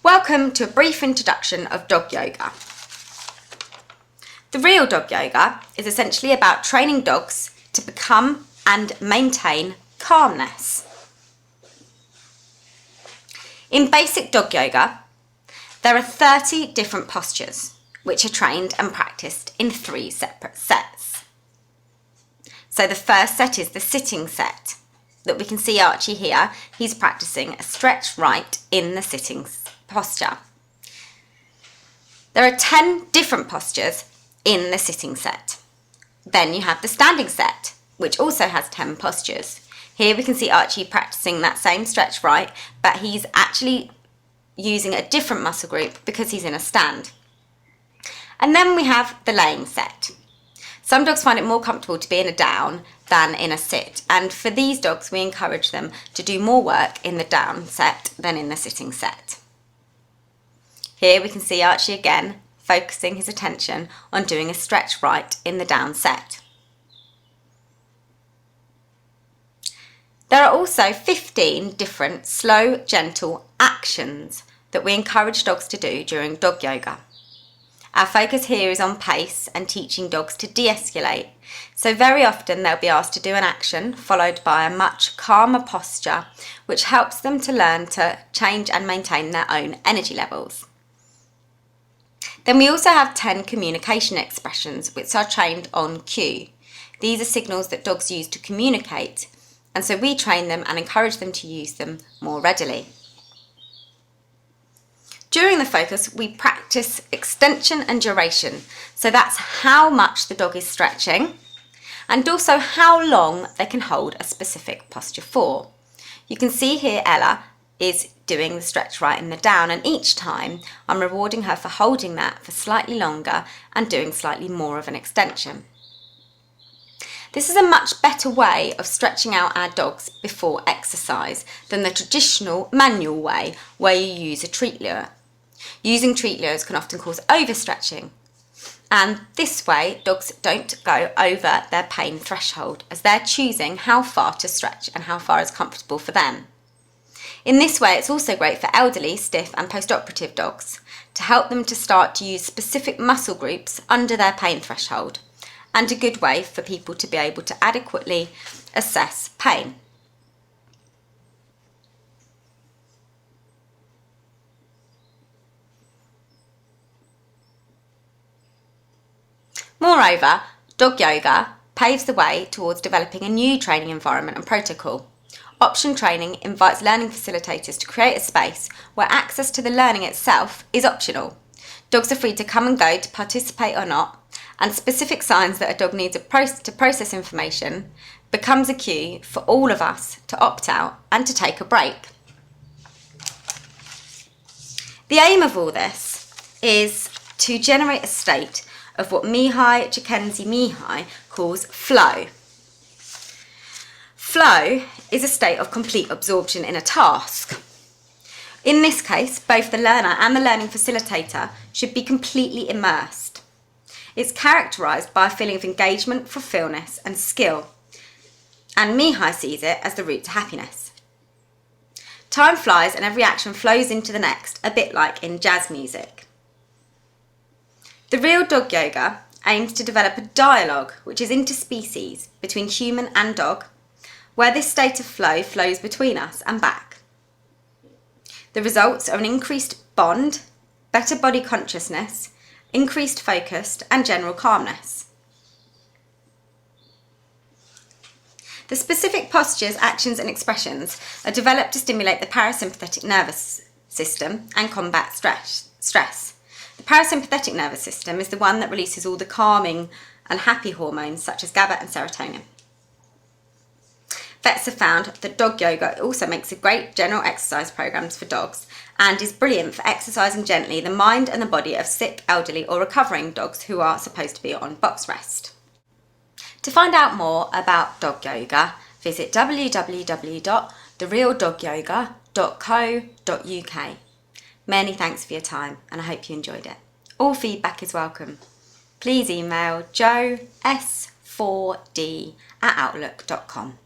Welcome to a brief introduction of dog yoga. The real dog yoga is essentially about training dogs to become and maintain calmness. In basic dog yoga, there are 30 different postures which are trained and practiced in 3 separate sets. So the first set is the sitting set that we can see Archie here. He's practicing a stretch right in the sitting posture. There are 10 different postures in the sitting set. Then you have the standing set, which also has 10 postures. Here we can see Archie practicing that same stretch right, but he's actually using a different muscle group because he's in a stand. And then we have the laying set. Some dogs find it more comfortable to be in a down than in a sit, and for these dogs we encourage them to do more work in the down set than in the sitting set. Here we can see Archie again focusing his attention on doing a stretch right in the down set. There are also 15 different slow, gentle actions that we encourage dogs to do during dog yoga. Our focus here is on pace and teaching dogs to de-escalate. So very often they'll be asked to do an action followed by a much calmer posture, which helps them to learn to change and maintain their own energy levels. Then we also have 10 communication expressions which are trained on cue. These are signals that dogs use to communicate, and so we train them and encourage them to use them more readily. During the focus, we practice extension and duration. So that's how much the dog is stretching and also how long they can hold a specific posture for. You can see here Ella is doing the stretch right in the down, and each time I'm rewarding her for holding that for slightly longer and doing slightly more of an extension. This is a much better way of stretching out our dogs before exercise than the traditional manual way where you use a treat lure. Using treat lures can often cause overstretching, and this way dogs don't go over their pain threshold as they're choosing how far to stretch and how far is comfortable for them. In this way, it's also great for elderly, stiff and post-operative dogs to help them to start to use specific muscle groups under their pain threshold, and a good way for people to be able to adequately assess pain. Moreover, dog yoga paves the way towards developing a new training environment and protocol. Option training invites learning facilitators to create a space where access to the learning itself is optional. Dogs are free to come and go to participate or not, and specific signs that a dog needs to process information becomes a cue for all of us to opt out and to take a break. The aim of all this is to generate a state of what Mihai Csikszentmihalyi calls flow. Flow is a state of complete absorption in a task. In this case, both the learner and the learning facilitator should be completely immersed. It's characterised by a feeling of engagement, fulfillment and skill, and Mihai sees it as the route to happiness. Time flies and every action flows into the next, a bit like in jazz music. The real dog yoga aims to develop a dialogue which is interspecies between human and dog, where this state of flow flows between us and back. The results are an increased bond, better body consciousness, increased focus and general calmness. The specific postures, actions and expressions are developed to stimulate the parasympathetic nervous system and combat stress. The parasympathetic nervous system is the one that releases all the calming and happy hormones such as GABA and serotonin. Vets have found that dog yoga also makes a great general exercise programs for dogs and is brilliant for exercising gently the mind and the body of sick, elderly or recovering dogs who are supposed to be on box rest. To find out more about dog yoga, visit www.therealdogyoga.co.uk. Many thanks for your time and I hope you enjoyed it. All feedback is welcome. Please email joes4d@outlook.com.